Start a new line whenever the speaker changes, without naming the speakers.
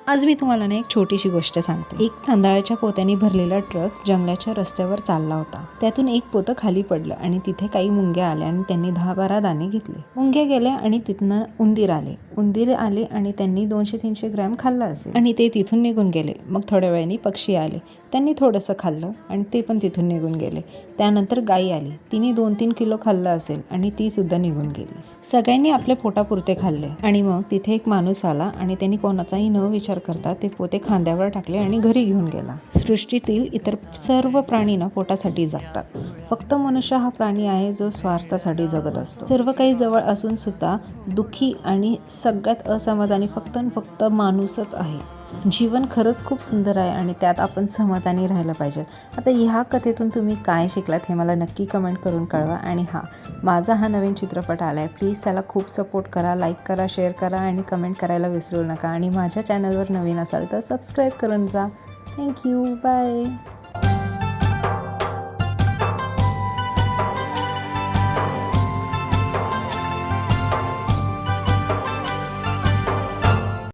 आज मी तुम्हाला ना एक छोटीशी गोष्ट सांगते। एक तांदळाच्या पोत्याने भरलेला ट्रक जंगलाच्या रस्त्यावर चालला होता। त्यातून एक पोतं खाली पडलं आणि तिथे काही मुंग्या आल्या आणि त्यांनी 10-12 दाणे घेतले। मुंग्या गेल्या आणि तिथनं उंदीर आले आणि त्यांनी 200-300 ग्रॅम खाल्लं असेल आणि ते तिथून निघून गेले। मग थोड्या वेळाने पक्षी आले, त्यांनी थोडंसं खाल्लं आणि ते पण तिथून निघून गेले। त्यानंतर गाई आली, तिने 2-3 किलो खाल्लं असेल आणि ती सुद्धा निघून गेली। सगळ्यांनी आपल्या पोटापुरते खाल्ले आणि मग तिथे एक माणूस आला आणि त्यांनी कोणाचाही न विचार करता ते पोते खांद्यावर टाकले आणि घरी घेऊन गेला। सृष्टीतील इतर सर्व प्राणी ना पोटासाठी जगतात, फक्त मनुष्य हा प्राणी आहे जो स्वार्थासाठी जगत असतो। सर्व काही जवळ असून सुद्धा दुःखी आणि सगळ्यात असमाधानी फक्त माणूसच आहे। जीवन खरंच खूप सुंदर आहे आणि त्यात आपण समाधानी राहायला पाहिजे। आता ह्या कथेतून तुम्ही काय शिकलात हे मला नक्की कमेंट करून कळवा। आणि माझा हा नवीन चित्रपट आला आहे, प्लीज त्याला खूप सपोर्ट करा, लाईक करा, शेअर करा आणि कमेंट करायला विसरू नका। आणि माझ्या चॅनलवर नवीन असाल तर सबस्क्राईब करून जा। Thank you, bye.